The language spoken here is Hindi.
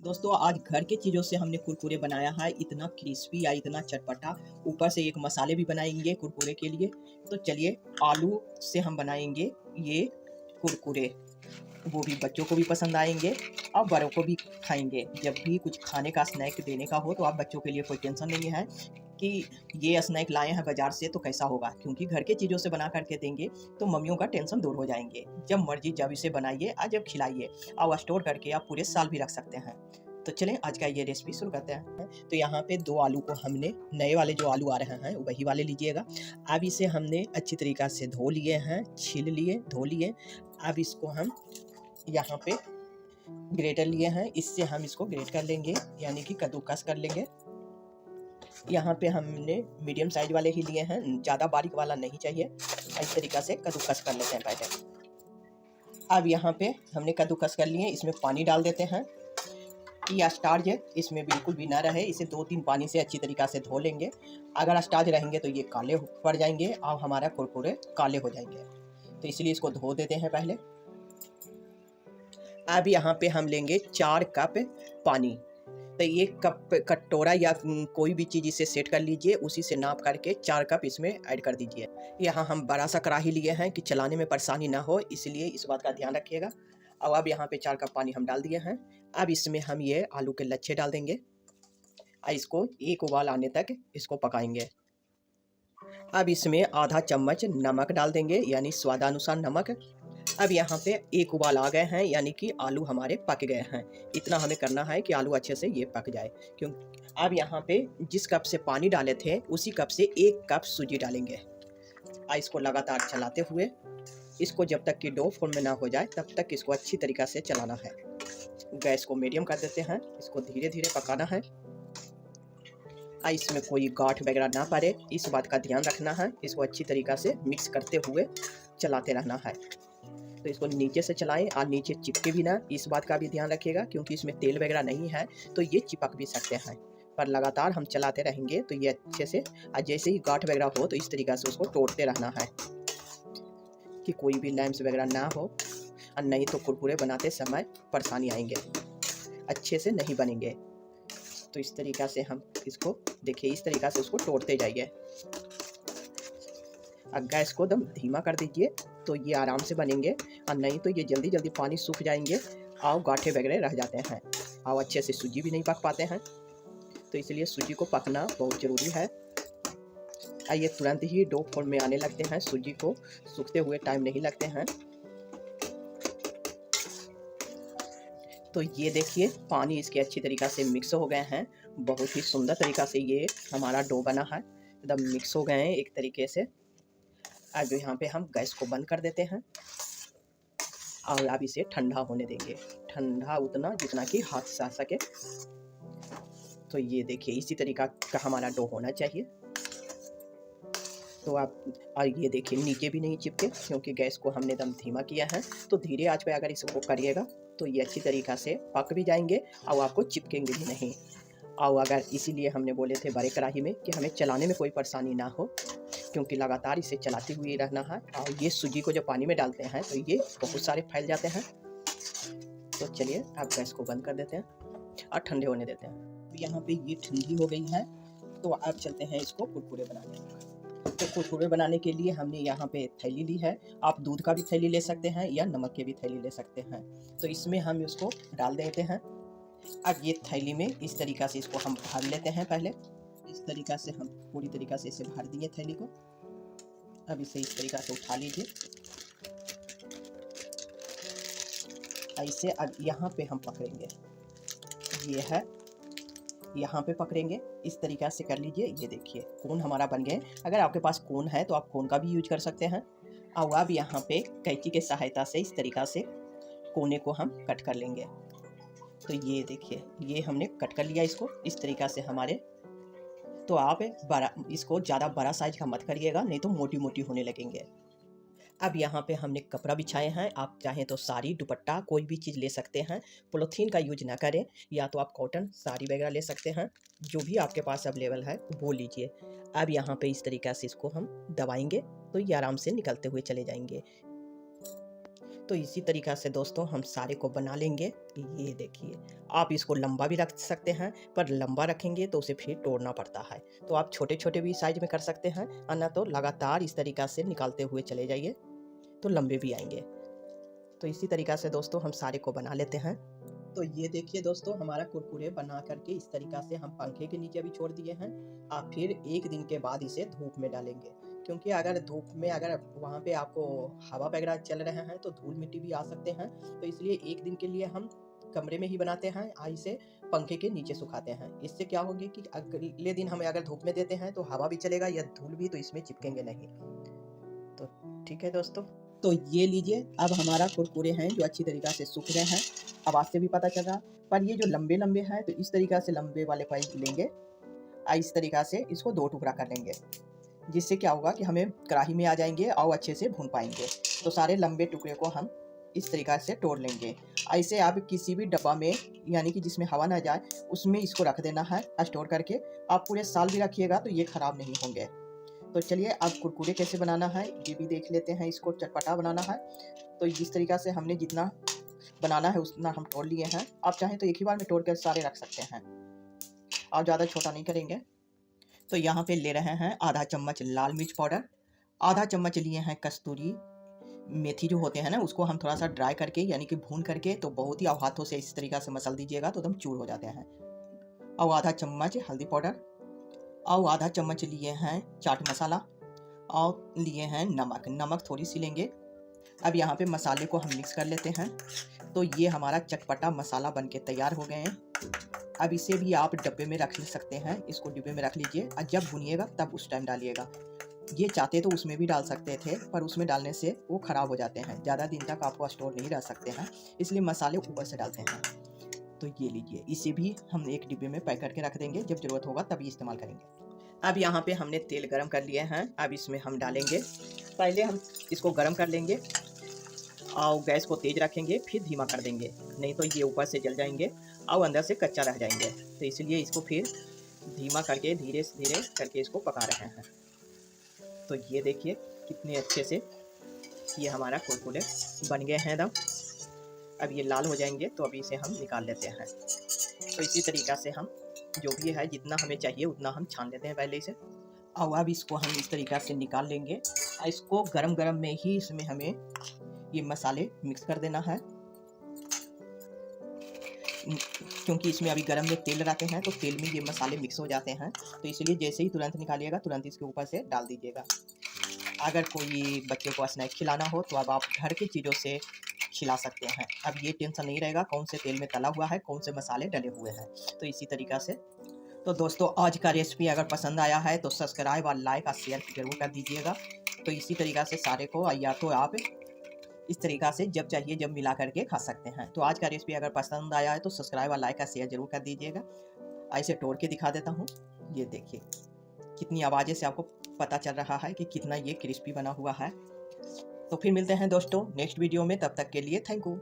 दोस्तों आज घर के चीज़ों से हमने कुरकुरे बनाया है, इतना क्रिस्पी या इतना चटपटा। ऊपर से एक मसाले भी बनाएंगे कुरकुरे के लिए। तो चलिए आलू से हम बनाएंगे ये कुरकुरे। वो भी बच्चों को भी पसंद आएंगे और बड़ों को भी खाएंगे। जब भी कुछ खाने का स्नैक देने का हो तो आप बच्चों के लिए कोई टेंशन नहीं है कि ये स्नैक लाए हैं बाजार से तो कैसा होगा, क्योंकि घर के चीज़ों से बना करके देंगे तो मम्मियों का टेंशन दूर हो जाएंगे। जब मर्जी जब इसे बनाइए और जब खिलाइए और स्टोर करके आप पूरे साल भी रख सकते हैं। तो चलें आज का ये रेसिपी शुरू करते हैं। तो यहाँ पे 2 आलू को हमने, नए वाले जो आलू आ रहे हैं वही वाले लीजिएगा। अब इसे हमने अच्छी तरीक़ा से धो लिए हैं, छील लिए, धो लिए। अब इसको हम यहाँ पे ग्रेटर लिए हैं, इससे हम इसको ग्रेट कर लेंगे, यानी कि कद्दूकस कर लेंगे। यहाँ पे हमने मीडियम साइज वाले ही लिए हैं, ज़्यादा बारीक वाला नहीं चाहिए। इस तरीक़ा से कद्दूकस कर लेते हैं पहले। अब यहाँ पे हमने कद्दूकस कर लिए, इसमें पानी डाल देते हैं कि स्टार्च इसमें बिल्कुल भी ना रहे। इसे 2-3 पानी से अच्छी तरीक़ा से धो लेंगे। अगर स्टार्च रहेंगे तो ये काले पड़ जाएंगे और हमारा कुरकुरे काले हो जाएंगे, तो इसलिए इसको धो देते हैं पहले। अब यहाँ पे हम लेंगे 4 कप पानी। तो ये कप कटोरा या कोई भी चीज़ इसे सेट कर लीजिए, उसी से नाप करके 4 कप इसमें ऐड कर दीजिए। यहाँ हम बड़ा सा कढ़ाई लिए हैं कि चलाने में परेशानी ना हो, इसलिए इस बात का ध्यान रखिएगा। और अब यहाँ पे 4 कप पानी हम डाल दिए हैं। अब इसमें हम ये आलू के लच्छे डाल देंगे और इसको एक उबाल आने तक इसको पकाएंगे। अब इसमें आधा चम्मच नमक डाल देंगे, यानी स्वादानुसार नमक। अब यहाँ पे एक उबाल आ गए हैं, यानी कि आलू हमारे पक गए हैं। इतना हमें करना है कि आलू अच्छे से ये पक जाए। क्यों अब यहाँ पे जिस कप से पानी डाले थे उसी कप से 1 कप सूजी डालेंगे। इसको लगातार चलाते हुए इसको जब तक कि डो फॉर्म में ना हो जाए तब तक इसको अच्छी तरीक़ा से चलाना है। गैस को मीडियम कर देते हैं, इसको धीरे धीरे पकाना है। इसमें कोई गांठ वगैरह ना पड़े, इस बात का ध्यान रखना है। इसको अच्छी तरीक़ा से मिक्स करते हुए चलाते रहना है। तो इसको नीचे से चलाएं और नीचे चिपके भी ना, इस बात का भी ध्यान रखिएगा, क्योंकि इसमें तेल वगैरह नहीं है तो ये चिपक भी सकते हैं। पर लगातार हम चलाते रहेंगे तो ये अच्छे से, और जैसे ही गांठ वगैरह हो तो इस तरीक़ा से उसको तोड़ते रहना है कि कोई भी लैम्स वगैरह ना हो, और नहीं तो कुरकुरे बनाते समय परेशानी आएंगे, अच्छे से नहीं बनेंगे। तो इस तरीक़ा से हम इसको देखिए, इस तरीक़ा से उसको तोड़ते जाइए। गैस को एकदम धीमा कर दीजिए तो ये आराम से बनेंगे, और नहीं तो ये जल्दी जल्दी पानी सूख जाएंगे और गांठे वगैरह रह जाते हैं और अच्छे से सूजी भी नहीं पक पाते हैं। तो इसलिए सूजी को पकना बहुत ज़रूरी है। ये तुरंत ही डो फॉर्म में आने लगते हैं, सूजी को सूखते हुए टाइम नहीं लगते हैं। तो ये देखिए पानी इसके अच्छी तरीक़ा से मिक्स हो गए हैं, बहुत ही सुंदर तरीक़ा से ये हमारा डो बना है, एकदम मिक्स हो गए हैं एक तरीके से। अब यहाँ पे हम गैस को बंद कर देते हैं और अब इसे ठंडा होने देंगे, ठंडा उतना जितना कि हाथ सह सके। तो ये देखिए इसी तरीक़ा का हमारा डो होना चाहिए। तो आप और ये देखिए नीचे भी नहीं चिपके, क्योंकि गैस को हमने एकदम धीमा किया है। तो धीरे आंच पे अगर इसको करिएगा तो ये अच्छी तरीक़ा से पक भी जाएंगे और आपको चिपकेंगे भी नहीं। और अगर इसीलिए हमने बोले थे बड़े कढ़ाई में कि हमें चलाने में कोई परेशानी ना हो, क्योंकि लगातार इसे चलाते हुए रहना है। और ये सूजी को जब पानी में डालते हैं तो ये बहुत सारे फैल जाते हैं। तो चलिए अब गैस को बंद कर देते हैं और ठंडे होने देते हैं। यहाँ पे ये ठंडी हो गई है, तो अब चलते हैं इसको कुरकुरे बनाने। तो कुरकुरे बनाने के लिए हमने यहाँ पे थैली ली है। आप दूध का भी थैली ले सकते हैं या नमक की भी थैली ले सकते हैं। तो इसमें हम इसको डाल देते हैं। अब ये थैली में इस तरीक़ा से इसको हम भर लेते हैं। पहले इस तरीक़ा से हम पूरी तरीक़ा से इसे भर दिए थैली को। अब इसे इस तरीक़ा से उठा लीजिए। ऐसे अब यहाँ पे हम पकड़ेंगे, ये है यहाँ पे पकड़ेंगे, इस तरीक़ा से कर लीजिए। ये देखिए कोन हमारा बन गए। अगर आपके पास कोन है तो आप कोन का भी यूज कर सकते हैं। और अब यहाँ पे कैंची के सहायता से इस तरीक़ा से कोने को हम कट कर लेंगे। तो ये देखिए ये हमने कट कर लिया इसको इस तरीक़ा से हमारे। तो आप बड़ा इसको ज़्यादा बड़ा साइज का मत करिएगा, नहीं तो मोटी मोटी होने लगेंगे। अब यहाँ पे हमने कपड़ा बिछाए हैं, आप चाहें तो साड़ी दुपट्टा कोई भी चीज़ ले सकते हैं, पॉलीथीन का यूज ना करें, या तो आप कॉटन साड़ी वगैरह ले सकते हैं, जो भी आपके पास अवेलेबल है वो लीजिए। अब यहाँ पे इस तरीक़ा से इसको हम दबाएंगे तो ये आराम से निकलते हुए चले जाएंगे। तो इसी तरीक़ा से दोस्तों हम सारे को बना लेंगे। ये देखिए, आप इसको लंबा भी रख सकते हैं, पर लंबा रखेंगे तो उसे फिर तोड़ना पड़ता है। तो आप छोटे-छोटे भी साइज़ में कर सकते हैं, वरना तो लगातार इस तरीक़ा से निकालते हुए चले जाइए, तो लंबे भी आएँगे। तो इसी तरीक़ा से दोस्तों हम सारे को बना लेते हैं। तो ये देखिए दोस्तों, हमारा कुरकुरे बना करके इस तरीक़ा से हम पंखे के नीचे भी छोड़ दिए हैं। आप फिर 1 दिन के बाद इसे धूप में डालेंगे, क्योंकि अगर धूप में अगर वहाँ पे आपको हवा वगैरह चल रहे हैं तो धूल मिट्टी भी आ सकते हैं। तो इसलिए 1 दिन के लिए हम कमरे में ही बनाते हैं, इसे पंखे के नीचे सुखाते हैं। इससे क्या होगी कि अगले दिन हमें अगर धूप में देते हैं तो हवा भी चलेगा या धूल भी, तो इसमें चिपकेंगे नहीं। तो ठीक है दोस्तों, तो ये लीजिए, अब हमारा कुरकुरे हैं जो अच्छी तरीक़ा से सूख रहे हैं। आवाज़ से भी पता चल रहा, पर ये जो लंबे-लंबे हैं तो इस तरीक़ा से लंबे वाले पाइप लेंगे, इस तरीक़ा से इसको 2 टुकड़ा कर लेंगे, जिससे क्या होगा कि हमें कढ़ाई में आ जाएँगे और अच्छे से भून पाएँगे। तो सारे लंबे टुकड़े को हम इस तरीक़ा से तोड़ लेंगे। ऐसे आप किसी भी डब्बा में, यानी कि जिसमें हवा ना जाए, उसमें इसको रख देना है स्टोर करके। आप पूरे साल भी रखिएगा तो ये ख़राब नहीं होंगे। तो चलिए अब कुरकुरे कैसे बनाना है ये भी देख लेते हैं। इसको चटपटा बनाना है, तो जिस तरीक़ा से हमने जितना बनाना है उतना हम तोड़ लिए हैं। आप चाहें तो एक ही बार में तोड़ कर सारे रख सकते हैं, और ज़्यादा छोटा नहीं करेंगे। तो यहाँ पे ले रहे हैं आधा चम्मच लाल मिर्च पाउडर, आधा चम्मच लिए हैं कस्तूरी मेथी जो होते हैं ना, उसको हम थोड़ा सा ड्राई करके यानी कि भून करके, तो बहुत ही हाथों से इस तरीक़ा से मसल दीजिएगा तो एकदम चूर हो जाते हैं। और आधा चम्मच हल्दी पाउडर, और आधा चम्मच लिए हैं चाट मसाला, और लिए हैं नमक थोड़ी सी लेंगे। अब यहाँ पे मसाले को हम मिक्स कर लेते हैं। तो ये हमारा चटपटा मसाला बनके तैयार हो गए हैं। अब इसे भी आप डब्बे में रख सकते हैं, इसको डिब्बे में रख लीजिए और जब भुनिएगा तब उस टाइम डालिएगा। ये चाहते तो उसमें भी डाल सकते थे, पर उसमें डालने से वो ख़राब हो जाते हैं, ज़्यादा दिन तक आपको स्टोर नहीं रह सकते हैं, इसलिए मसाले ऊपर से डालते हैं। तो ये लीजिए, इसे भी हम एक डिब्बे में पैक करके रख देंगे, जब ज़रूरत होगा तभी इस्तेमाल करेंगे। अब यहाँ पे हमने तेल गरम कर लिए हैं, अब इसमें हम डालेंगे। पहले हम इसको गरम कर लेंगे और गैस को तेज़ रखेंगे, फिर धीमा कर देंगे, नहीं तो ये ऊपर से जल जाएंगे और अंदर से कच्चा रह जाएंगे। तो इसलिए इसको फिर धीमा करके धीरे धीरे करके इसको पका रहे हैं। तो ये देखिए कितने अच्छे से ये हमारा कुरकुरे बन गए हैं एकदम। अब ये लाल हो जाएंगे तो अभी इसे हम निकाल लेते हैं। तो इसी तरीक़ा से हम जो भी है, जितना हमें चाहिए उतना हम छान लेते हैं पहले इसे, और अब इसको हम इस तरीक़ा से निकाल लेंगे। इसको गरम-गरम में ही इसमें हमें ये मसाले मिक्स कर देना है, क्योंकि इसमें अभी गरम में तेल रहते हैं तो तेल में ये मसाले मिक्स हो जाते हैं। तो इसलिए जैसे ही तुरंत निकालिएगा तुरंत इसके ऊपर से डाल दीजिएगा। अगर कोई बच्चे को स्नैक खिलाना हो तो अब आप घर की चीज़ों से खिला सकते हैं। अब ये टेंशन नहीं रहेगा कौन से तेल में तला हुआ है, कौन से मसाले डले हुए हैं। तो इसी तरीक़ा से तो दोस्तों आज का रेसिपी अगर पसंद आया है तो सब्सक्राइब और लाइक और शेयर ज़रूर कर दीजिएगा। तो इसी तरीक़ा से सारे को, या तो आप इस तरीक़ा से जब चाहिए जब मिला करके खा सकते हैं। तो आज का रेसिपी अगर पसंद आया है तो सब्सक्राइब और लाइक और शेयर ज़रूर कर दीजिएगा। ऐसे तोड़ के दिखा देता हूँ, ये देखिए कितनी आवाज़ें से आपको पता चल रहा है कि कितना ये क्रिस्पी बना हुआ है। तो फिर मिलते हैं दोस्तों नेक्स्ट वीडियो में, तब तक के लिए थैंक यू।